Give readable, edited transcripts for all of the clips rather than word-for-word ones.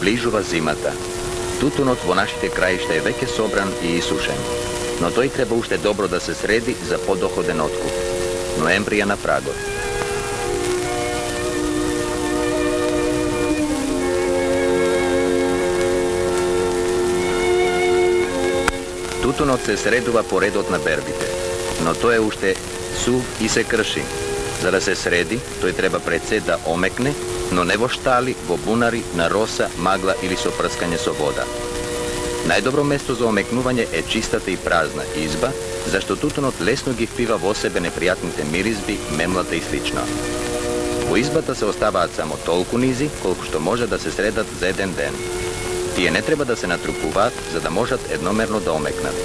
Bližuva zimata. Tutunot vo našite krajišta je veke sobran i isušen. No to i treba ušte dobro da se sredi za podohoden otkup. Noembrija na prago. Tutunot se sreduva poredot na berbite. No to je ušte suv i se krši. Za da se sredi, to je treba predsed da omekne, no ne vo štali, vo bunari, na rosa, magla ili so prskanje so voda. Najdobro mesto za omeknuvanje je čistata i prazna izba, zašto tutunot lesno gi vpiva vo sebe neprijatnite mirizbi, memlata i slično. U izbata se ostava samo tolku nizi, koliko što može da se sredat za jedan den. Tije ne treba da se natrupuvat, za da možat jednomerno da omeknat.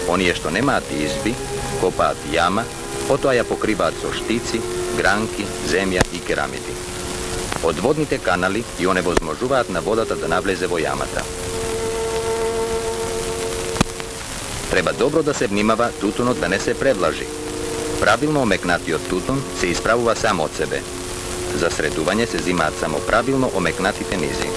Oni je što nemat izbi, kopat jama, potoja pokrivat so štici, granki, zemlja i keramidi. Odvodnite kanali i one vozmožuvat na vodata da navleze vo jamata. Treba dobro da se vnimava tutunot da ne se prevlaži. Pravilno omeknatio tutun se ispravuva samo od sebe. Za sreduvanje se zimat samo pravilno omeknatite nizi.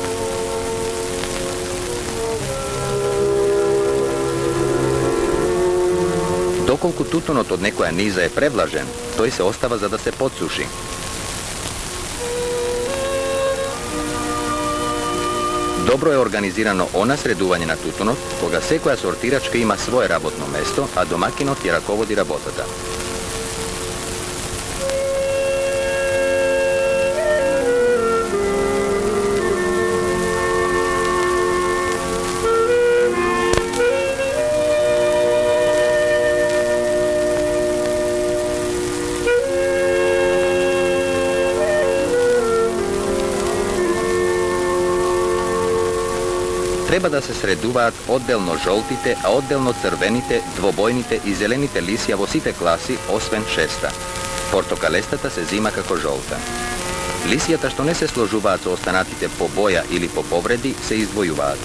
Dokoliko tutunot od nekoja niza je prevlažen, to i se ostava za da se podsuši. Dobro je organizirano ona sreduvanje na tutunot, koga sekoja sortiračka ima svoje rabotno mesto, a domakinot je rakovodi rabotata. Treba da se sreduvat oddelno žoltite, a oddelno crvenite, dvobojnite i zelenite lisija vo site klasi osven šesta. Portokalestata se zima kako žolta. Lisijata što ne se složuvat so ostanatite po boja ili po povredi, se izdvojuvat.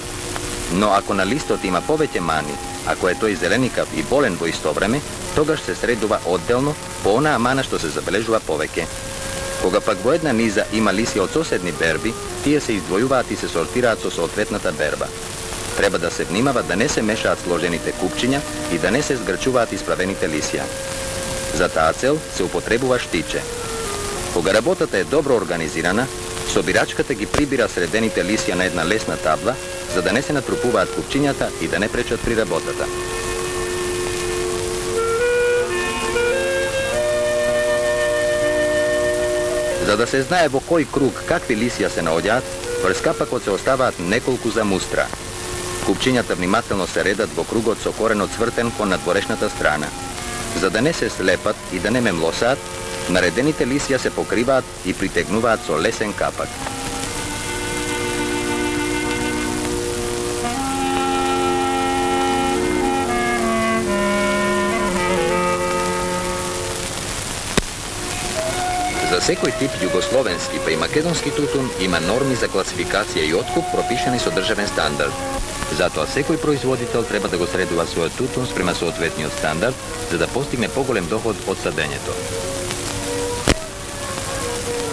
No ako na listot ima poveće mani, ako je to i zelenikav i bolen vo isto vreme, togaž se sreduva oddelno po ona mana što se zabeležuva poveke. Koga pak vo jedna niza ima lisija od sosedni berbi, tije se izdvojuvat i se sortirat so sootvetnata berba. Treba da se vnimava da ne se mešat složenite kupčinja i da ne se zgrčuvat ispravenite lisija. Za tacel se upotrebuva štiće. Koga rabotata je dobro organizirana, sobiračkata gi pribira sredenite lisija na jedna lesna tabla, za da ne se natrupuvat kupčinjata i da ne prečat pri rabotata. Za da se znaje vo koji krug kakvi lisija se naodjat, vrskapak se ostavat nekolku za mustra. Kupčinjata vnimatelno se redat vo krugot so koreno cvrten ko na dvorešната strana. Za da ne se slepat i da ne memlosat, naredenite lisija se pokrivat i pritegnuvat so lesen kapak. Za sekoj tip jugoslovenski pa i makedonski tutun ima normi za klasifikacije i otkup propišeni su državen standard. Zato a sekoj proizvoditelj treba da go sreduva svoj tutun sprema sootvetni od standard, za da postigne pogolem dohod od sadenjeto.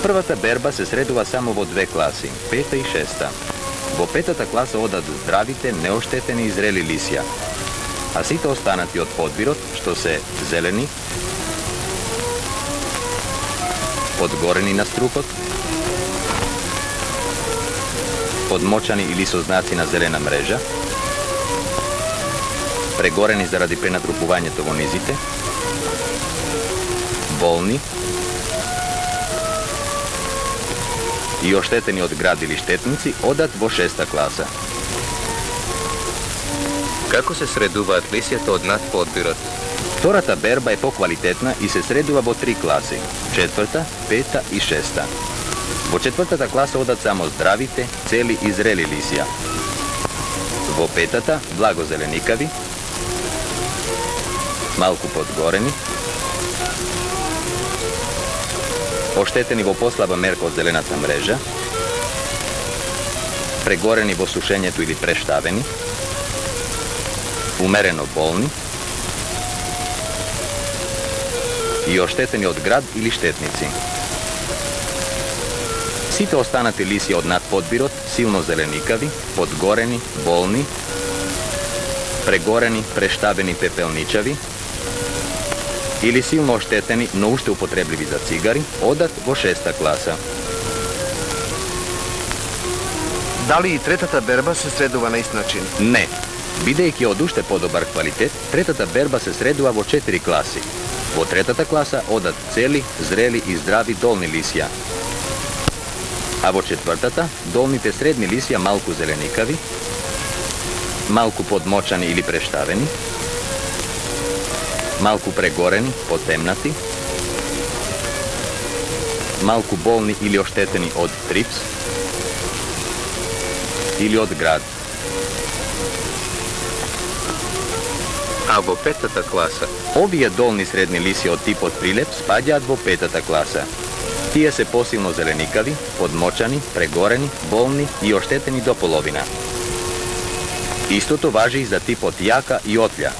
Prvata berba se sreduva samo vo dve klasi, peta i šesta. Vo petata klasa odad zdravite, neošteteni i zreli lisija, a sita ostanati od podbirot, što se zeleni, podgoreni na strukot, podmočani ili so znaci na zelena mreža, pregoreni zaradi prenatrupuvanja tovonizite, bolni i ošteteni od grad ili štetnici odat vo šesta klasa. Kako se sreduvat lisjata od nad podbirot? Втората берба е поквалитетна и се средува во три класи – четврта, пета и шеста. Во четвртата класа одат само здравите, цели и зрели лисија. Во петата – благозеленикави, малку подгорени, оштетени во послаба мерка од зелената мрежа, прегорени во сушењето или прештавени, умерено болни и оштетени од град или штетници. Site ostanati lisje od nadpodbirot, silno zelenikavi, podgoreni, bolni, pregoreni, preštabeni pepelničavi ili silno ošteteni, no ušte upotrebljivi za cigari, odat vo 6. klasa. Da li i tretата berba se sredува na isti način? Ne. Бидејќи од уште подобар квалитет, третата берба се средува во 4 класи. Во третата класа одат цели, зрели и здрави долни лисја. А во четвртата, долните средни лисја малку зеленикави, малку подмочани или прештавени, малку прегорени, потемнати, малку болни или оштетени од трипс или од град. A vo 5. klasa? Овие долни средни лисја од типот прилеп спаѓаат во 5. класа. Тие се посилно зеленикави, подмочани, прегорени, болни и оштетени до половина. Истото важи и за типот јака и отлја.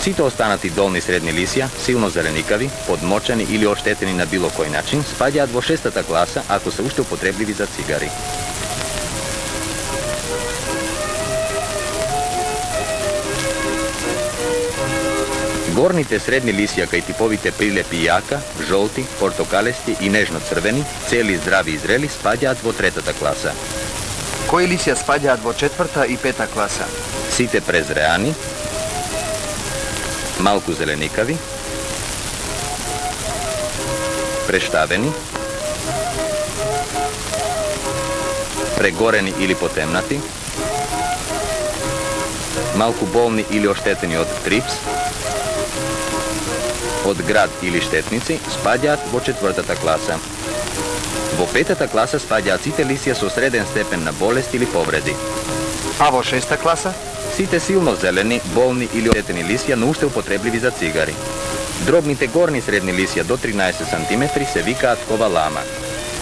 Сите останати долни средни лисја, силно зеленикави, подмочани или оштетени на било кој начин, спаѓаат во 6. класа ако се уште употребливи за цигари. Горните средни лисја кај типовите прилепи јака, жолти, портокалести и нежно-црвени, цели, здрави и зрели, спаѓаат во 3. класа. Кои лисја спаѓаат во 4. и 5. класа? Сите презреани, малку зеленикави, прештавени, прегорени или потемнати, малку болни или оштетени од трипс, од град или штетници, спаѓаат во 4. класа. Во 5. класа спаѓаат сите лисја со среден степен на болест или повреди. А во 6. класа? Сите силно зелени, болни или оштетени лисја, но уште употребливи за цигари. Дробните горни средни лисја до 13 см се викаат ковалама.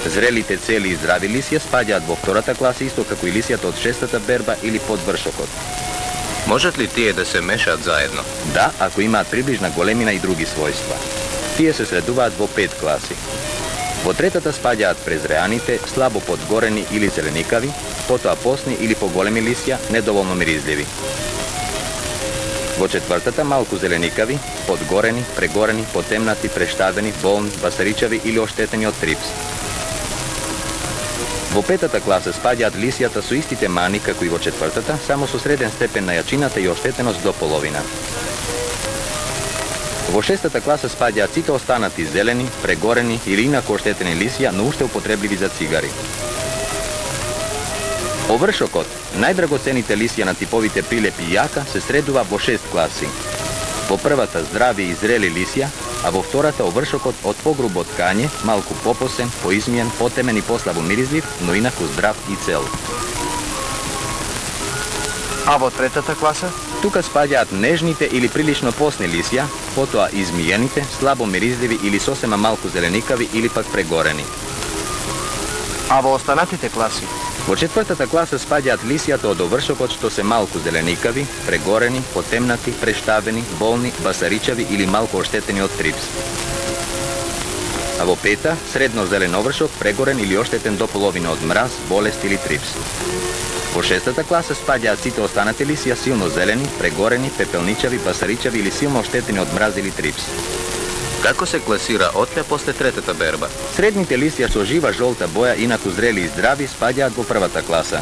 Зрелите цели и здрави лисја спаѓаат во 2. класа, исто како и лисјата од 6. берба или подвршокот. Можат ли тие да се мешаат заедно? Да, ако имаат приближна големина и други својства. Тие се средуваат во 5 класи. Во 3-та спаѓаат презреаните, слабо подгорени или зеленикави, потоа посни или поголеми лисја, недоволно миризливи. Во 4-та малку зеленикави, подгорени, прегорени, потемнати, прештавени, болни, басаричави или оштетени од трипс. Во 5-та класа спаѓаат лисјата со истите мани како и во 4-та, само со среден степен на јачината и оштетеност до половина. Во 6-та класа спаѓаат сите останати зелени, прегорени или инаку оштетени лисја, но уште употребливи за цигари. Овршокот, најдрагоцените лисја на типовите прилепи јака, се средува во 6 класи. Во првата здрави и зрели лисја, а во втората овршокот од погрубо ткање, малку попосен, поизмиен, потемен и послабо миризлив, но инаку здрав и цел. А во 3-та класа? Тука спаѓаат нежните или прилично посни лисја, потоа измијаните, слабо миризливи или сосема малку зеленикави или пак прегорени. А во останатите класи? Во 4-та класа спаѓаат лисјата од овршокот што се малку зеленикави, прегорени, потемнати, прештавени, болни, басаричави или малку оштетени од трипс. А во 5-та, средно зелен овршок, прегорен или оштетен до половина од мраз, болест или трипс. Во 6-та класа спаѓаат сите останати лисја силно зелени, прегорени, пепелничави, басаричави или силно оштетени од мраз или трипс. Како се класира отлја после 3-та берба? Средните лисја со жива жолта боја, инаку зрели и здрави, спаѓаат во 1-та класа.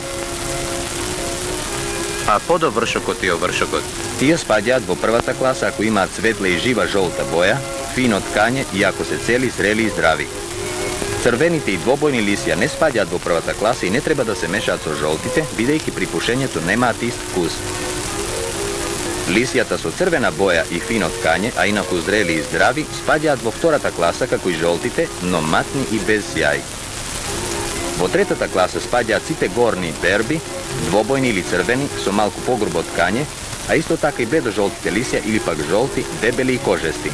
А подовршокот и овршокот? Тие спаѓаат во 1-та класа ако имаат светла и жива жолта боја, фино ткање и ако се цели, зрели и здрави. Црвените и двобојни лисја не спаѓаат во 1-та класа и не треба да се мешаат со жолтите, бидејќи при пушењето немаат ист вкус. Лисјата со црвена боја и фино ткање, а инаку зрели и здрави, спаѓаат во 2-та класа како и жолтите, но матни и без сјај. Во 3-та класа спаѓаат сите горни берби, двобојни или црвени со малку погрубо ткање, а исто така и бледо-жолтите лисја или пак жолти, дебели и кожести.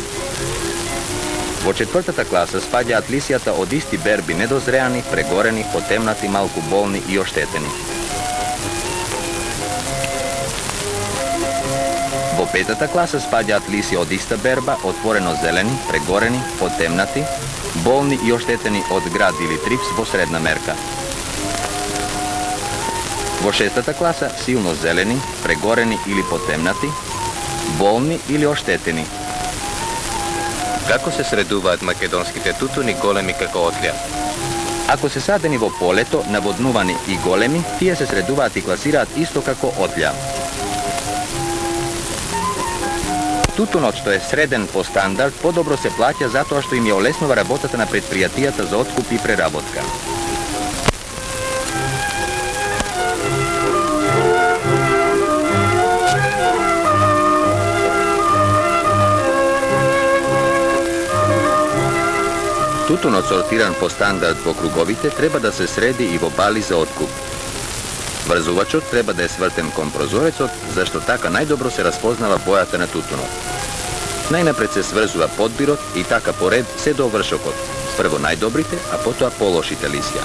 Во 4-та класа спаѓаат лисјата од исти берби недозреани, прегорени, потемнати, малку болни и оштетени. Во 5-та класа спаѓаат лисја од иста берба, отворено зелени, прегорени, потемнати, bolni i ošteteni od grad ili trips bo sredna merka. Vo šestata klasa silno zeleni, pregoreni ili potemnati, bolni ili ošteteni. Kako se sreduvaат македонските тутуни големи како отлја? Ako se sadeni vo poleto, navodnuvani i golemi, tije se sreduvaat i klasirat isto kako otlja. Tutunot što je sreden po standard podobro se plaća zato što im je olesnova работата na предприятията za otkup i prerabotka. Tutun odsortiran po standard vo krugovite treba da se sredi i vo bali za otkup. Vrzuvačot treba da je svrten kom prozorecot, zašto taka najdobro se raspoznava bojata na tutunot. Najnapred se svrzuva podbirot i taka pored se do vršokot. Prvo najdobrite, a potom pološite lisja.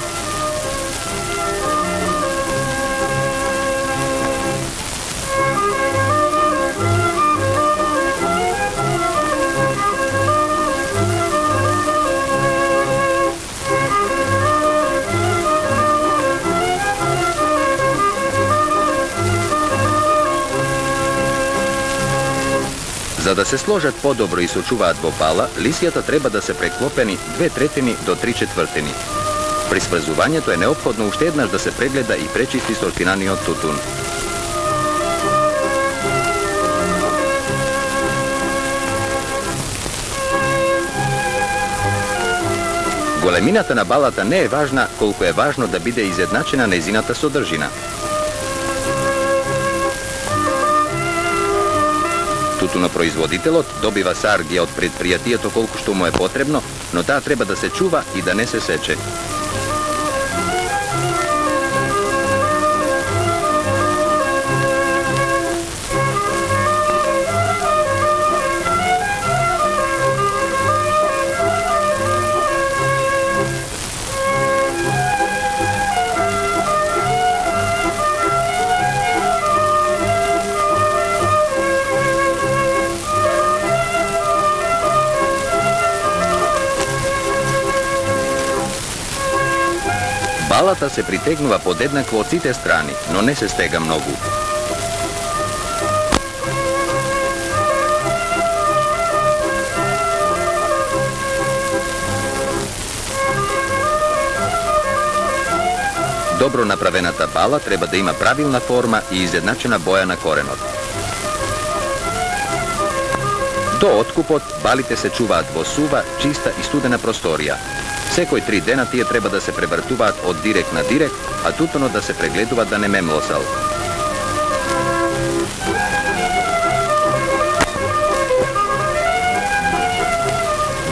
Za da se složat podobro i sočuvaat vo pala, lisijata treba da se preklopeni 2/3 do 3/4. Pri svrzovanju to je neophodno uštednaš da se pregleda i prečisti sortirani od tutun. Goleminata na balata ne je važna koliko je važno da bide izjednačena nezinata sodržina. Tutunoproizvoditelot dobiva sargija od predprijatijeto koliko što mu je potrebno, no ta treba da se čuva i da ne se seče. Balata se pritegnuva podjednako od cite strani, no ne se stega mnogu. Dobro napravenata bala treba da ima pravilna forma i izjednačena boja na korenot. Do otkupot balite se čuvaat vo suva, čista i studena prostorija. Sekoj 3 dena tije treba da se prevrtuvat od direkt na direkt, a tutono da se pregleduvat da ne memlosal.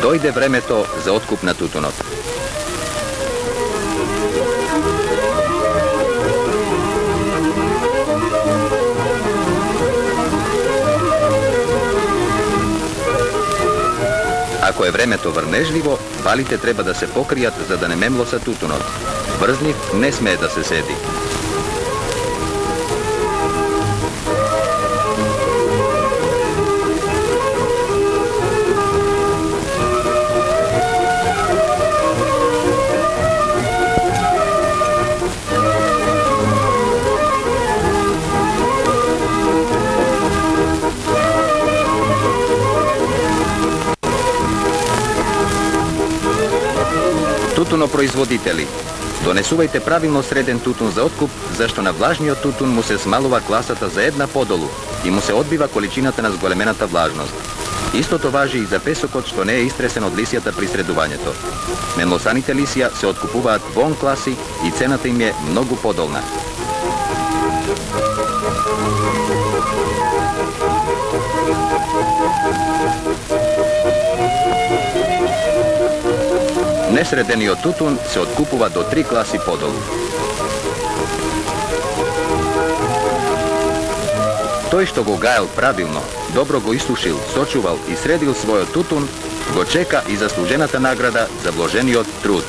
Dojde vreme to za otkup na tutonot. Ako je vreme to vrnežljivo, balite treba da se pokrijat za da ne memlosa tutunot. Vrzniv ne sme da se sedi. Tutunoproizvoditelji, donesuvajte pravilno sreden tutun za otkup, zašto na vlažniji tutun mu se smalova klasata za jedna podolu i mu se odbiva količinata na zgolemenata vlažnost. Isto to važi i za pesokot što ne je istresen od lisijata pri sredovanjeto. Memlosanite lisija se otkupuvat von klasi i cenata im je mnogo podolna. Nesredenio tutun se otkupuva do 3 klasi podolu. Toj što go gajal pravilno, dobro go isušil, sočuval i sredil svoj tutun, go čeka i zasluženata nagrada za vloženio trud.